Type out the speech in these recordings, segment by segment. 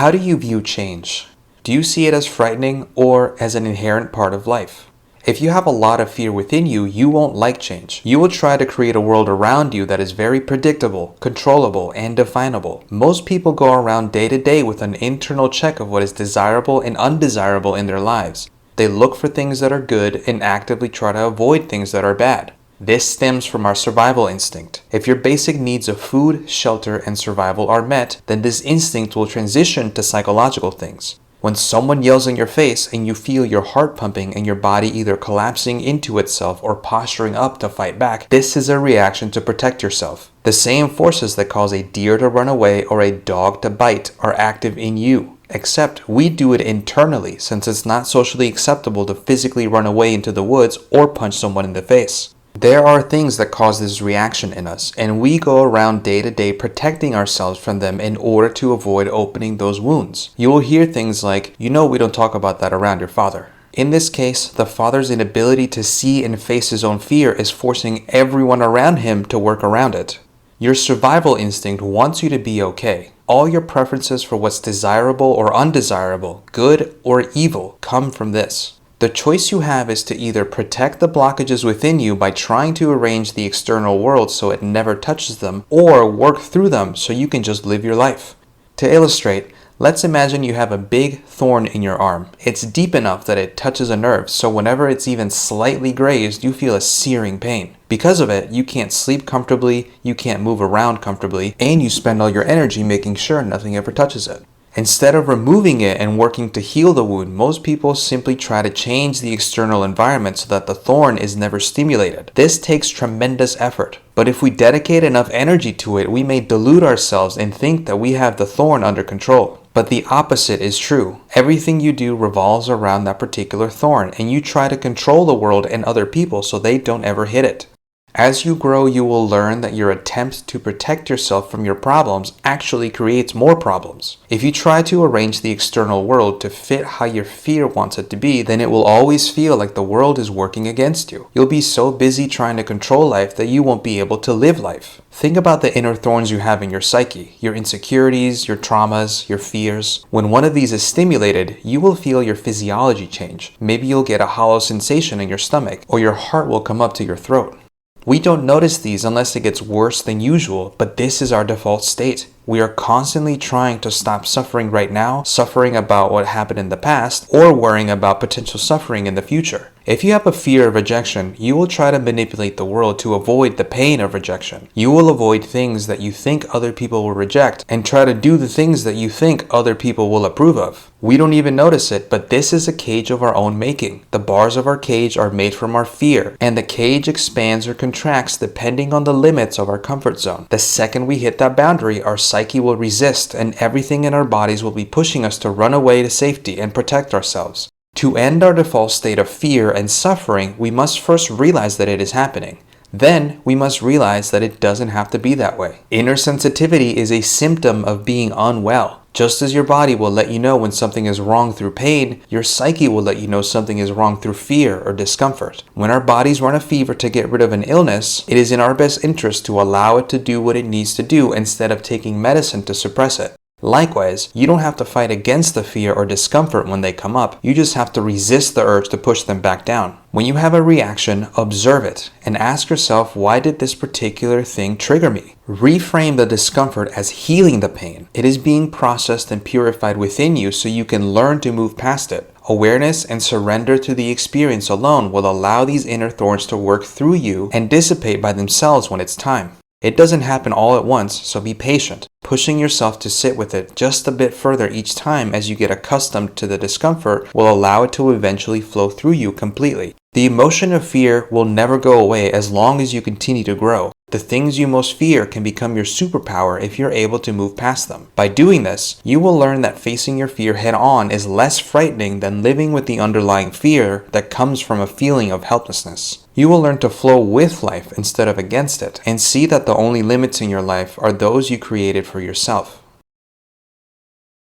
How do you view change? Do you see it as frightening or as an inherent part of life? If you have a lot of fear within you, you won't like change. You will try to create a world around you that is very predictable, controllable, and definable. Most people go around day to day with an internal check of what is desirable and undesirable in their lives. They look for things that are good and actively try to avoid things that are bad. This stems from our survival instinct. If your basic needs of food, shelter, and survival are met, then this instinct will transition to psychological things. When someone yells in your face and you feel your heart pumping and your body either collapsing into itself or posturing up to fight back, this is a reaction to protect yourself. The same forces that cause a deer to run away or a dog to bite are active in you, except we do it internally since it's not socially acceptable to physically run away into the woods or punch someone in the face. There are things that cause this reaction in us, and we go around day to day protecting ourselves from them in order to avoid opening those wounds. You will hear things like, we don't talk about that around your father. In this case, the father's inability to see and face his own fear is forcing everyone around him to work around it. Your survival instinct wants you to be okay. All your preferences for what's desirable or undesirable, good or evil, come from this. The choice you have is to either protect the blockages within you by trying to arrange the external world so it never touches them, or work through them so you can just live your life. To illustrate, let's imagine you have a big thorn in your arm. It's deep enough that it touches a nerve, so whenever it's even slightly grazed, you feel a searing pain. Because of it, you can't sleep comfortably, you can't move around comfortably, and you spend all your energy making sure nothing ever touches it. Instead of removing it and working to heal the wound, most people simply try to change the external environment so that the thorn is never stimulated. This takes tremendous effort, but if we dedicate enough energy to it, we may delude ourselves and think that we have the thorn under control. But the opposite is true. Everything you do revolves around that particular thorn, and you try to control the world and other people so they don't ever hit it. As you grow, you will learn that your attempt to protect yourself from your problems actually creates more problems. If you try to arrange the external world to fit how your fear wants it to be, then it will always feel like the world is working against you. You'll be so busy trying to control life that you won't be able to live life. Think about the inner thorns you have in your psyche, your insecurities, your traumas, your fears. When one of these is stimulated, you will feel your physiology change. Maybe you'll get a hollow sensation in your stomach, or your heart will come up to your throat. We don't notice these unless it gets worse than usual, but this is our default state. We are constantly trying to stop suffering right now, suffering about what happened in the past, or worrying about potential suffering in the future. If you have a fear of rejection, you will try to manipulate the world to avoid the pain of rejection. You will avoid things that you think other people will reject and try to do the things that you think other people will approve of. We don't even notice it, but this is a cage of our own making. The bars of our cage are made from our fear, and the cage expands or contracts depending on the limits of our comfort zone. The second we hit that boundary, our psyche will resist, and everything in our bodies will be pushing us to run away to safety and protect ourselves. To end our default state of fear and suffering, we must first realize that it is happening. Then, we must realize that it doesn't have to be that way. Inner sensitivity is a symptom of being unwell. Just as your body will let you know when something is wrong through pain, your psyche will let you know something is wrong through fear or discomfort. When our bodies run a fever to get rid of an illness, it is in our best interest to allow it to do what it needs to do instead of taking medicine to suppress it. Likewise, you don't have to fight against the fear or discomfort when they come up. You just have to resist the urge to push them back down. When you have a reaction, observe it and ask yourself, why did this particular thing trigger me? Reframe the discomfort as healing the pain. It is being processed and purified within you so you can learn to move past it. Awareness and surrender to the experience alone will allow these inner thorns to work through you and dissipate by themselves when it's time. It doesn't happen all at once, so be patient. Pushing yourself to sit with it just a bit further each time as you get accustomed to the discomfort will allow it to eventually flow through you completely. The emotion of fear will never go away as long as you continue to grow. The things you most fear can become your superpower if you're able to move past them. By doing this, you will learn that facing your fear head on is less frightening than living with the underlying fear that comes from a feeling of helplessness. You will learn to flow with life instead of against it, and see that the only limits in your life are those you created for yourself.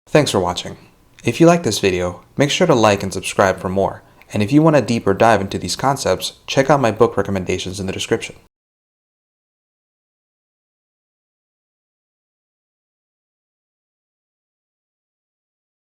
Thanks for watching. If you like this video, make sure to like and subscribe for more. And if you want a deeper dive into these concepts, check out my book recommendations in the description.